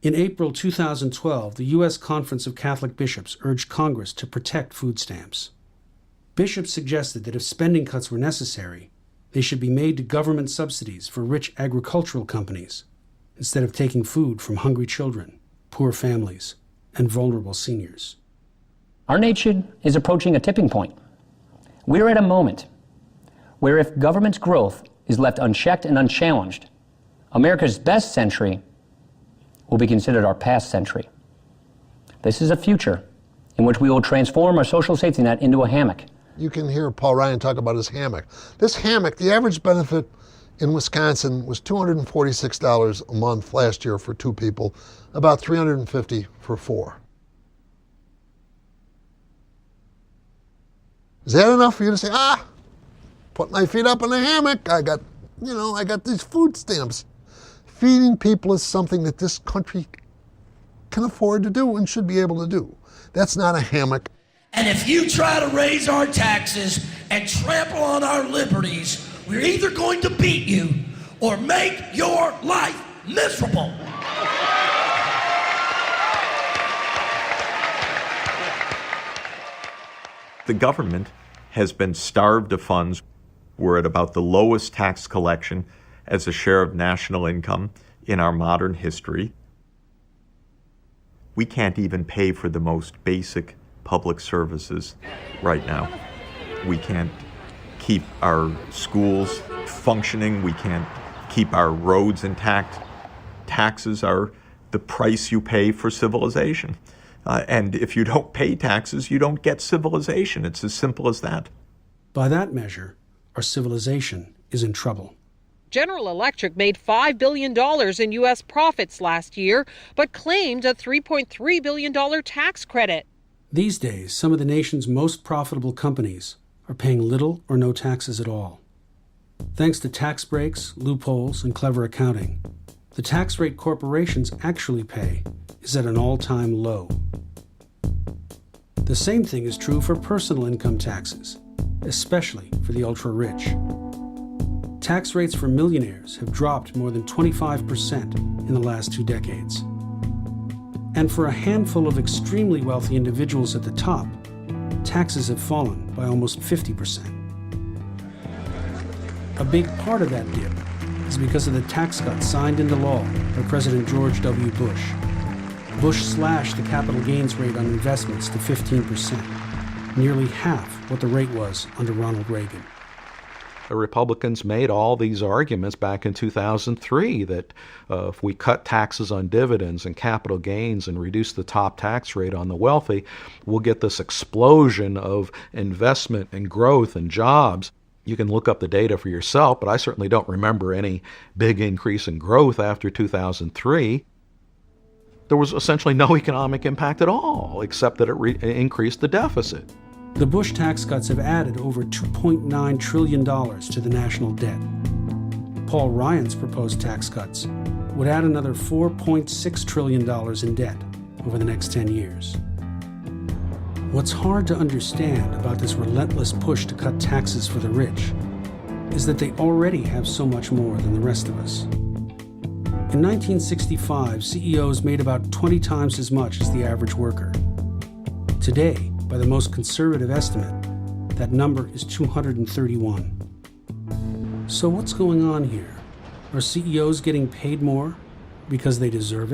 In April 2012, the U.S. Conference of Catholic Bishops urged Congress to protect food stamps. Bishops suggested that if spending cuts were necessary, they should be made to government subsidies for rich agricultural companies, instead of taking food from hungry children, poor families, and vulnerable seniors. Our nation is approaching a tipping point. We're at a moment where if government's growth is left unchecked and unchallenged, America's best century will be considered our past century. This is a future in which we will transform our social safety net into a hammock. You can hear Paul Ryan talk about his hammock. This hammock, the average benefit in Wisconsin was $246 a month last year for 2 people, about $350 for 4. Is that enough for you to say, put my feet up in the hammock, I got these food stamps? Feeding people is something that this country can afford to do and should be able to do. That's not a hammock. And if you try to raise our taxes and trample on our liberties, we're either going to beat you or make your life miserable. The government has been starved of funds. We're at about the lowest tax collection as a share of national income in our modern history. We can't even pay for the most basic public services right now. We can't keep our schools functioning. We can't keep our roads intact. Taxes are the price you pay for civilization. And if you don't pay taxes, you don't get civilization. It's as simple as that. By that measure, our civilization is in trouble. General Electric made $5 billion in U.S. profits last year, but claimed a $3.3 billion tax credit. These days, some of the nation's most profitable companies are paying little or no taxes at all. Thanks to tax breaks, loopholes, and clever accounting, the tax rate corporations actually pay is at an all-time low. The same thing is true for personal income taxes, especially for the ultra-rich. Tax rates for millionaires have dropped more than 25% in the last 2 decades. And for a handful of extremely wealthy individuals at the top, taxes have fallen by almost 50%. A big part of that dip is because of the tax cuts signed into law by President George W. Bush. Bush slashed the capital gains rate on investments to 15%, nearly half what the rate was under Ronald Reagan. The Republicans made all these arguments back in 2003 that if we cut taxes on dividends and capital gains and reduce the top tax rate on the wealthy, we'll get this explosion of investment and growth and jobs. You can look up the data for yourself, but I certainly don't remember any big increase in growth after 2003. There was essentially no economic impact at all, except that it increased the deficit. The Bush tax cuts have added over $2.9 trillion to the national debt. Paul Ryan's proposed tax cuts would add another $4.6 trillion in debt over the next 10 years. What's hard to understand about this relentless push to cut taxes for the rich is that they already have so much more than the rest of us. In 1965, CEOs made about 20 times as much as the average worker. Today, by the most conservative estimate, that number is 231. So what's going on here? Are CEOs getting paid more because they deserve it?